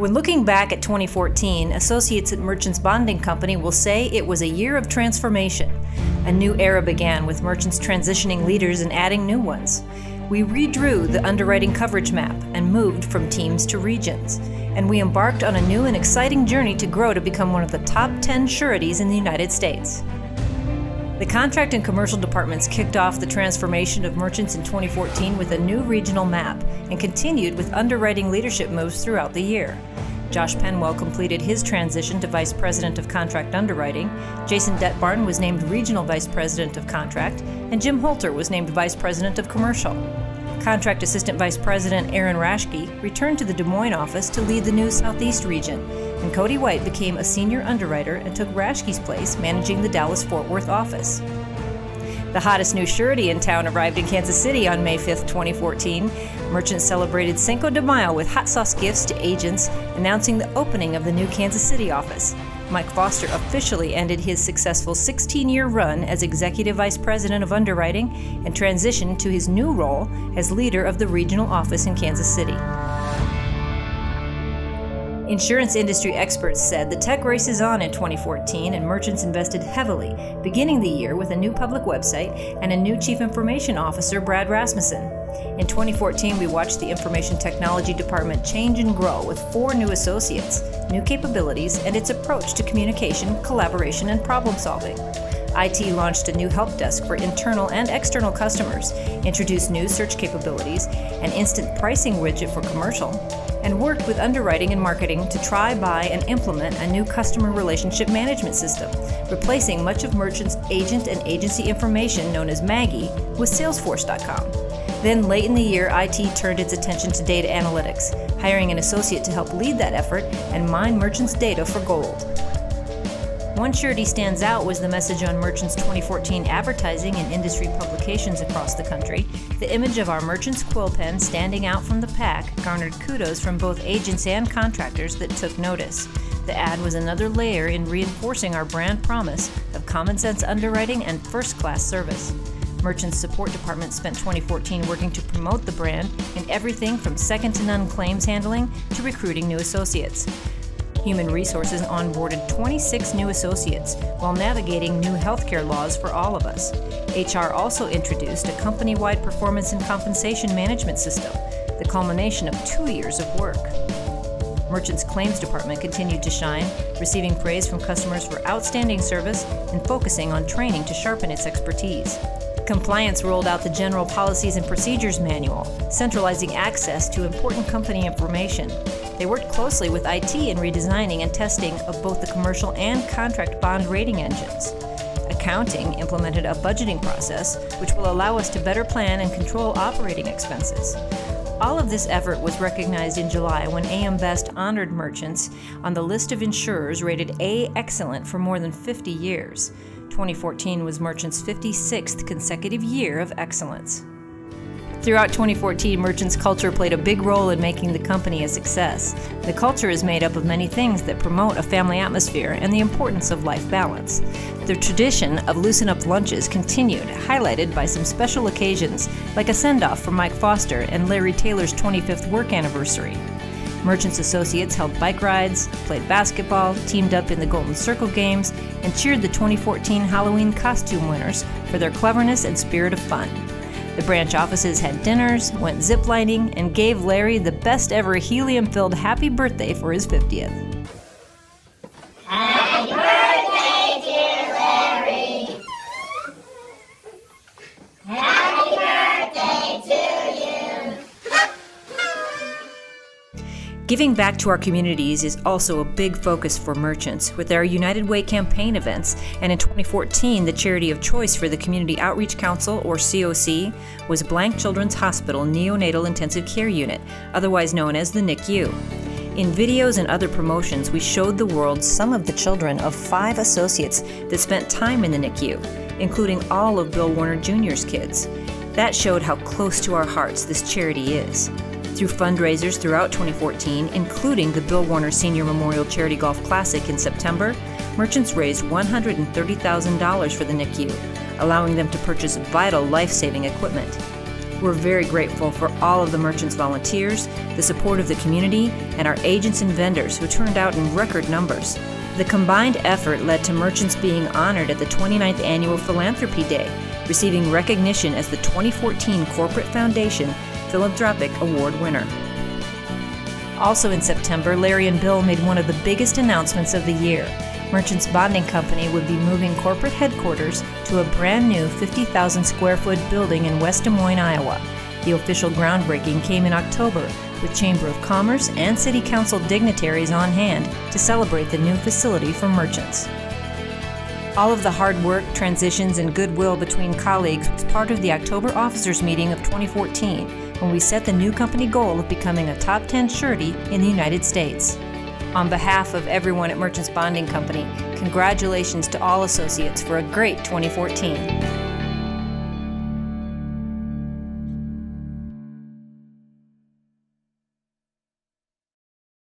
When looking back at 2014, associates at Merchants Bonding Company will say it was a year of transformation. A new era began with merchants transitioning leaders and adding new ones. We redrew the underwriting coverage map and moved from teams to regions. And we embarked on a new and exciting journey to grow to become one of the top 10 sureties in the United States. The contract and commercial departments kicked off the transformation of merchants in 2014 with a new regional map and continued with underwriting leadership moves throughout the year. Josh Penwell completed his transition to Vice President of Contract Underwriting, Jason Detbarn was named Regional Vice President of Contract, and Jim Holter was named Vice President of Commercial. Contract Assistant Vice President Aaron Raschke returned to the Des Moines office to lead the new Southeast region, and Cody White became a senior underwriter and took Raschke's place managing the Dallas-Fort Worth office. The hottest new surety in town arrived in Kansas City on May 5, 2014. Merchants celebrated Cinco de Mayo with hot sauce gifts to agents, announcing the opening of the new Kansas City office. Mike Foster officially ended his successful 16-year run as Executive Vice President of Underwriting and transitioned to his new role as leader of the regional office in Kansas City. Insurance industry experts said the tech race is on in 2014 and merchants invested heavily, beginning the year with a new public website and a new Chief Information Officer, Brad Rasmussen. In 2014, we watched the Information Technology Department change and grow with 4 new associates, new capabilities, and its approach to communication, collaboration, and problem solving. IT launched a new help desk for internal and external customers, introduced new search capabilities, an instant pricing widget for commercial, and worked with underwriting and marketing to try, buy, and implement a new customer relationship management system, replacing much of merchants' agent and agency information known as Maggie with Salesforce.com. Then late in the year, IT turned its attention to data analytics, hiring an associate to help lead that effort and mine merchants' data for gold. One surety stands out was the message on Merchants' 2014 advertising and industry publications across the country. The image of our Merchants quill pen standing out from the pack garnered kudos from both agents and contractors that took notice. The ad was another layer in reinforcing our brand promise of common sense underwriting and first-class service. Merchants Support Department spent 2014 working to promote the brand in everything from second-to-none claims handling to recruiting new associates. Human Resources onboarded 26 new associates while navigating new healthcare laws for all of us. HR also introduced a company-wide performance and compensation management system, the culmination of 2 years of work. Merchants Claims Department continued to shine, receiving praise from customers for outstanding service and focusing on training to sharpen its expertise. Compliance rolled out the General Policies and Procedures Manual, centralizing access to important company information. They worked closely with IT in redesigning and testing of both the commercial and contract bond rating engines. Accounting implemented a budgeting process which will allow us to better plan and control operating expenses. All of this effort was recognized in July when AM Best honored merchants on the list of insurers rated A Excellent for more than 50 years. 2014 was Merchants' 56th consecutive year of excellence. Throughout 2014, Merchants' culture played a big role in making the company a success. The culture is made up of many things that promote a family atmosphere and the importance of life balance. The tradition of Loosen Up lunches continued, highlighted by some special occasions, like a send-off for Mike Foster and Larry Taylor's 25th work anniversary. Merchants associates held bike rides, played basketball, teamed up in the Golden Circle games, and cheered the 2014 Halloween costume winners for their cleverness and spirit of fun. The branch offices had dinners, went ziplining, and gave Larry the best ever helium-filled happy birthday for his 50th. Happy birthday, dear Larry! Happy birthday to you! Giving back to our communities is also a big focus for merchants, with our United Way campaign events, and in 2014, the charity of choice for the Community Outreach Council, or COC, was Blank Children's Hospital Neonatal Intensive Care Unit, otherwise known as the NICU. In videos and other promotions, we showed the world some of the children of 5 associates that spent time in the NICU, including all of Bill Warner Jr.'s kids. That showed how close to our hearts this charity is. Through fundraisers throughout 2014, including the Bill Warner Senior Memorial Charity Golf Classic in September, merchants raised $130,000 for the NICU, allowing them to purchase vital life-saving equipment. We're very grateful for all of the Merchants volunteers, the support of the community, and our agents and vendors who turned out in record numbers. The combined effort led to Merchants being honored at the 29th Annual Philanthropy Day, receiving recognition as the 2014 Corporate Foundation Philanthropic Award winner. Also in September, Larry and Bill made one of the biggest announcements of the year. Merchants Bonding Company would be moving corporate headquarters to a brand new 50,000 square foot building in West Des Moines, Iowa. The official groundbreaking came in October, with Chamber of Commerce and City Council dignitaries on hand to celebrate the new facility for Merchants. All of the hard work, transitions, and goodwill between colleagues was part of the October officers meeting of 2014, when we set the new company goal of becoming a top 10 surety in the United States. On behalf of everyone at Merchants Bonding Company, congratulations to all associates for a great 2014.